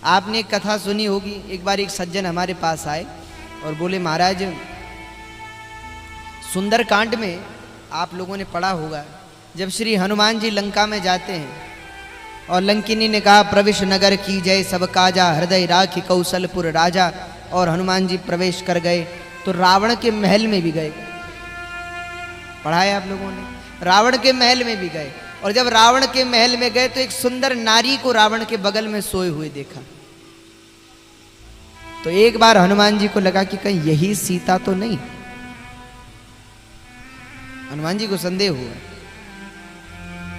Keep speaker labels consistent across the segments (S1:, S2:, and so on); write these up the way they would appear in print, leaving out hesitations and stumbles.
S1: आपने एक कथा सुनी होगी। एक बार एक सज्जन हमारे पास आए और बोले, महाराज सुंदरकांड में आप लोगों ने पढ़ा होगा, जब श्री हनुमान जी लंका में जाते हैं और लंकिनी ने कहा, प्रविश नगर की जय सब काजा, हृदय राखी कौशलपुर राजा, और हनुमान जी प्रवेश कर गए तो रावण के महल में भी गए। पढ़ा है आप लोगों ने? रावण के महल में भी गए, और जब रावण के महल में गए तो एक सुंदर नारी को रावण के बगल में सोए हुए देखा। तो एक बार हनुमान जी को लगा कि कहीं यही सीता तो नहीं। हनुमान जी को संदेह हुआ,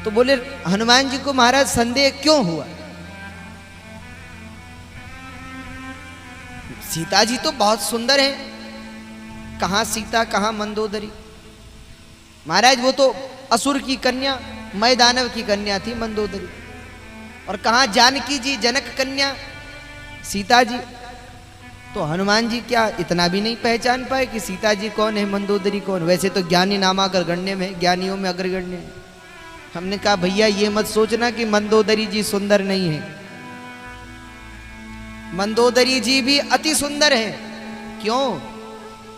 S1: तो बोले हनुमान जी को, महाराज संदेह क्यों हुआ? सीता जी तो बहुत सुंदर हैं, कहां सीता कहां मंदोदरी। महाराज वो तो असुर की कन्या, मैं दानव की कन्या थी मंदोदरी, और कहां जानकी जी जनक कन्या सीता जी। तो हनुमान जी क्या इतना भी नहीं पहचान पाए कि सीता जी कौन है, मंदोदरी कौन? वैसे तो ज्ञानी नामाकर गण्य में, ज्ञानियों में अग्रगण्य है। हमने कहा भैया ये मत सोचना कि मंदोदरी जी सुंदर नहीं है, मंदोदरी जी भी अति सुंदर है। क्यों?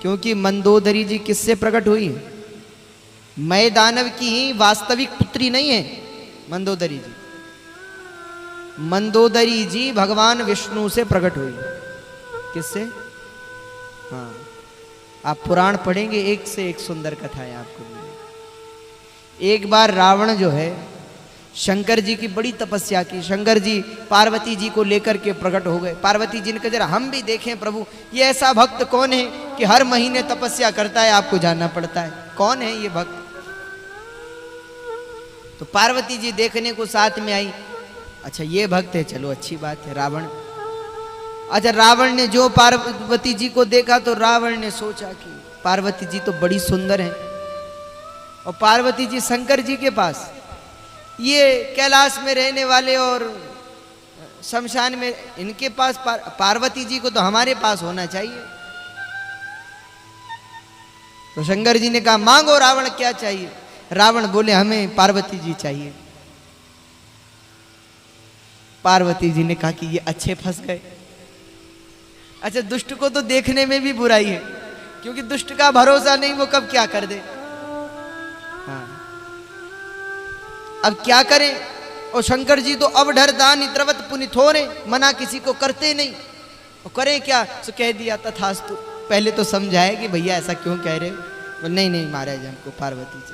S1: क्योंकि मंदोदरी जी किससे प्रकट हुई? मैं दानव की ही वास्तविक पुत्री नहीं है मंदोदरी जी। मंदोदरी जी भगवान विष्णु से प्रकट हुई। किससे? हाँ, आप पुराण पढ़ेंगे, एक से एक सुंदर कथाएं आपको मिलेंगी। एक बार रावण जो है शंकर जी की बड़ी तपस्या की, शंकर जी पार्वती जी को लेकर के प्रकट हो गए। पार्वती जी ने कहा, जरा हम भी देखें प्रभु, ये ऐसा भक्त कौन है कि हर महीने तपस्या करता है, आपको जानना पड़ता है, कौन है ये भक्त? तो पार्वती जी देखने को साथ में आई। अच्छा ये भक्त है, चलो अच्छी बात है। रावण, अच्छा रावण ने जो पार्वती जी को देखा तो रावण ने सोचा कि पार्वती जी तो बड़ी सुंदर है, और पार्वती जी शंकर जी के पास, ये कैलाश में रहने वाले और शमशान में, इनके पास पार्वती जी को तो हमारे पास होना चाहिए। तो शंकर जी ने कहा, मांगो रावण क्या चाहिए? रावण बोले, हमें पार्वती जी चाहिए। पार्वती जी ने कहा कि ये अच्छे फंस गए। अच्छा दुष्ट को तो देखने में भी बुराई है, क्योंकि दुष्ट का भरोसा नहीं, वो कब क्या कर दे। हाँ, अब क्या करें? और शंकर जी तो अब डर दान द्रवत पुनिथोरे, मना किसी को करते नहीं, और करें क्या? तो कह दिया तथास्तु। पहले तो समझाए कि भैया ऐसा क्यों कह रहे हो? नहीं नहीं महाराज, हमको पार्वती जी।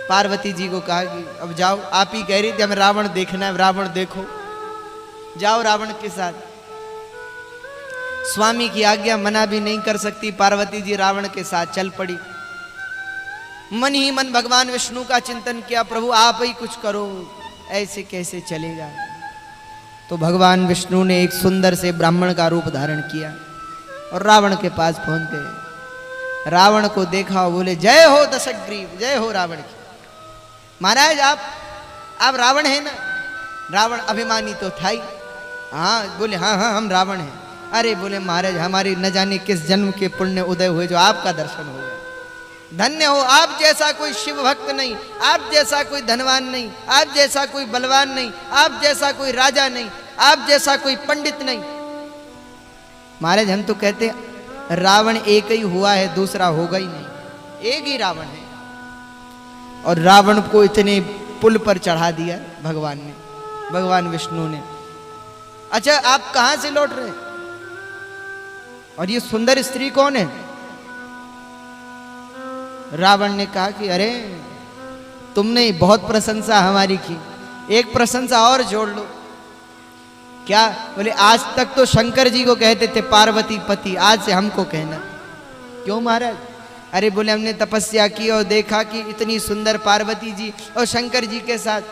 S1: पार्वती जी को कहा कि अब जाओ, आप ही कह रही थी हमें रावण देखना है, रावण देखो, जाओ रावण के साथ। स्वामी की आज्ञा मना भी नहीं कर सकती, पार्वती जी रावण के साथ चल पड़ी। मन ही मन भगवान विष्णु का चिंतन किया, प्रभु आप ही कुछ करो, ऐसे कैसे चलेगा। तो भगवान विष्णु ने एक सुंदर से ब्राह्मण का रूप धारण किया और रावण के पास पहुंच गए। रावण को देखा, बोले, जय हो दशग्रीव, जय हो रावण की। महाराज आप रावण है ना? रावण अभिमानी तो था ही। हाँ, बोले हाँ हाँ हम रावण हैं। अरे बोले महाराज, हमारी न जाने किस जन्म के पुण्य उदय हुए जो आपका दर्शन हो गया। धन्य हो, आप जैसा कोई शिव भक्त नहीं, आप जैसा कोई धनवान नहीं, आप जैसा कोई बलवान नहीं, आप जैसा कोई राजा नहीं, आप जैसा कोई पंडित नहीं। महाराज हम तो कहते रावण एक ही हुआ है, दूसरा होगा ही नहीं, एक ही रावण है। और रावण को इतने पुल पर चढ़ा दिया भगवान ने, भगवान विष्णु ने। अच्छा आप कहां से लौट रहे? और ये सुंदर स्त्री कौन है? रावण ने कहा कि अरे तुमने बहुत प्रशंसा हमारी की, एक प्रशंसा और जोड़ लो। क्या? बोले आज तक तो शंकर जी को कहते थे पार्वती पति, आज से हमको कहना। क्यों महाराज? अरे बोले हमने तपस्या की और देखा कि इतनी सुंदर पार्वती जी और शंकर जी के साथ,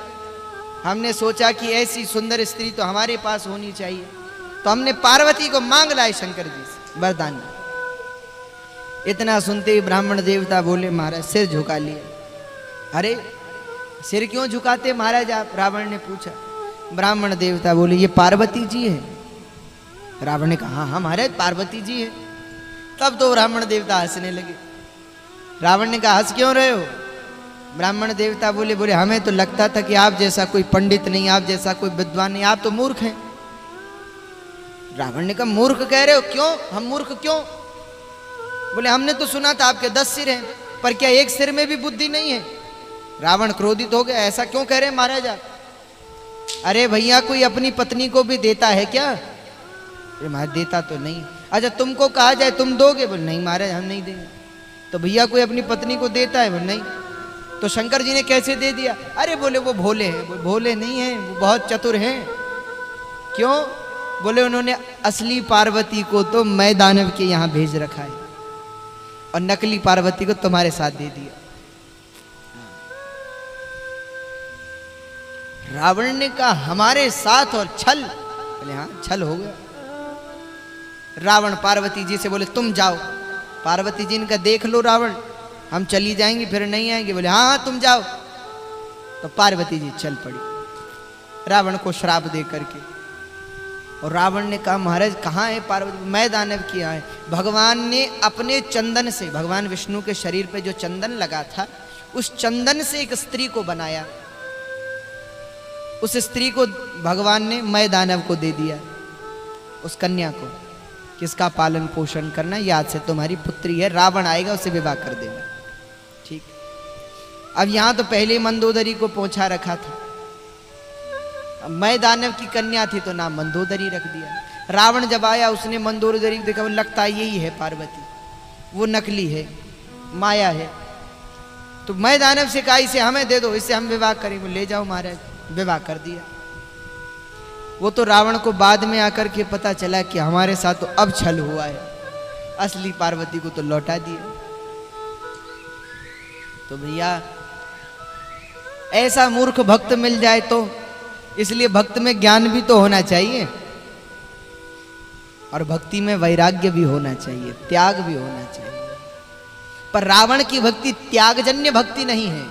S1: हमने सोचा कि ऐसी सुंदर स्त्री तो हमारे पास होनी चाहिए, तो हमने पार्वती को मांग लाए शंकर जी से वरदान। इतना सुनते ही ब्राह्मण देवता बोले, महाराज सिर झुका लिए। अरे सिर क्यों झुकाते महाराज आप? रावण ने पूछा। ब्राह्मण देवता बोले, ये पार्वती जी है। रावण ने कहा, हाँ महाराज पार्वती जी है। तब तो ब्राह्मण देवता हंसने लगे। रावण ने कहा, हंस क्यों रहे हो? ब्राह्मण देवता बोले, हमें तो लगता था कि आप जैसा कोई पंडित नहीं, आप जैसा कोई विद्वान नहीं, आप तो मूर्ख हैं, रावण ने कहा मूर्ख कह रहे हो, क्यों? हम मूर्ख क्यों? बोले हमने तो सुना था आपके 10 सिर हैं, पर क्या एक सिर में भी बुद्धि नहीं है? रावण क्रोधित हो गया, ऐसा क्यों कह रहे हैं महाराज आप? अरे भैया कोई अपनी पत्नी को भी देता है क्या? महाराज देता तो नहीं। अच्छा तुमको कहा जाए तुम दोगे? बोले नहीं महाराज हम नहीं देंगे। तो भैया कोई अपनी पत्नी को देता है? बोले नहीं। तो शंकर जी ने कैसे दे दिया? अरे बोले वो भोले हैं। बोले भोले नहीं है, वो बहुत चतुर हैं। क्यों? बोले उन्होंने असली पार्वती को तो मैं दानव के यहां भेज रखा है और नकली पार्वती को तुम्हारे साथ दे दिया। रावण ने कहा हमारे साथ और छल? बोले हाँ छल हो गया। रावण पार्वती जी से बोले तुम जाओ। पार्वती जी ने कहा देख लो रावण, हम चली जाएंगी फिर नहीं आएंगे। बोले हाँ हाँ तुम जाओ। तो पार्वती जी चल पड़ी रावण को श्राप दे करके। और रावण ने कहा महाराज कहाँ है पार्वती? मैं दानव की यहाँ है। भगवान ने अपने चंदन से, भगवान विष्णु के शरीर पे जो चंदन लगा था उस चंदन से एक स्त्री को बनाया। उस स्त्री को भगवान ने मैं दानव को दे दिया, उस कन्या को, किसका पालन पोषण करना, याद से तुम्हारी पुत्री है, रावण आएगा उसे विवाह कर देना। ठीक। अब यहां तो पहले मंदोदरी को पहुंचा रखा था, मैं दानव की कन्या थी तो नाम मंदोदरी रख दिया। रावण जब आया उसने मंदोदरी को देखा, लगता यही है पार्वती, वो नकली है, माया है। तो मैं दानव से कहा इसे हमें दे दो, इससे हम विवाह करेंगे। ले जाओ महाराज, विवाह कर दिया। वो तो रावण को बाद में आकर के पता चला कि हमारे साथ तो अब छल हुआ है, असली पार्वती को तो लौटा दिया। तो भैया ऐसा मूर्ख भक्त मिल जाए तो, इसलिए भक्त में ज्ञान भी तो होना चाहिए और भक्ति में वैराग्य भी होना चाहिए, त्याग भी होना चाहिए। पर रावण की भक्ति त्यागजन्य भक्ति नहीं है,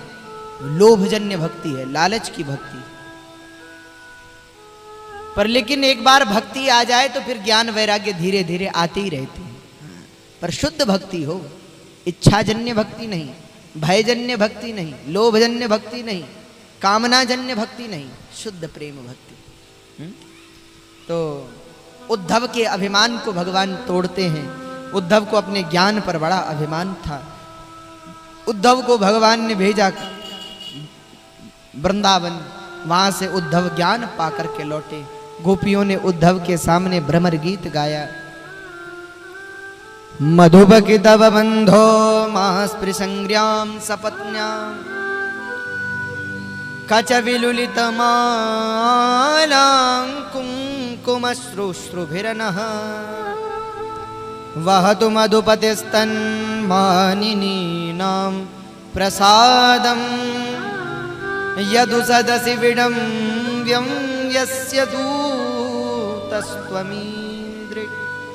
S1: लोभजन्य भक्ति है, लालच की भक्ति। पर लेकिन एक बार भक्ति आ जाए तो फिर ज्ञान वैराग्य धीरे धीरे आते ही रहते हैं। पर शुद्ध भक्ति हो, इच्छाजन्य भक्ति नहीं, भयजन्य भक्ति नहीं, लोभजन्य भक्ति नहीं, कामनाजन्य भक्ति नहीं, शुद्ध प्रेम भक्ति। तो उद्धव के अभिमान को भगवान तोड़ते हैं। उद्धव को अपने ज्ञान पर बड़ा अभिमान था। उद्धव को भगवान ने भेजा वृंदावन, वहां से उद्धव ज्ञान पाकर के लौटे। गोपियों ने उद्धव के सामने भ्रमर गीत गाया। मधुबकी तव बंधो मास्पृशंग्र्यां सपत्न्यां कच विलुलित मालां कुंकुमश्रुश्रुभिरनः वहतु मधुपतिस्तन्मानिनीनां प्रसादम् यदु सदसि विडम्ब्यं यस्य दूतस्त्वमीदृक्।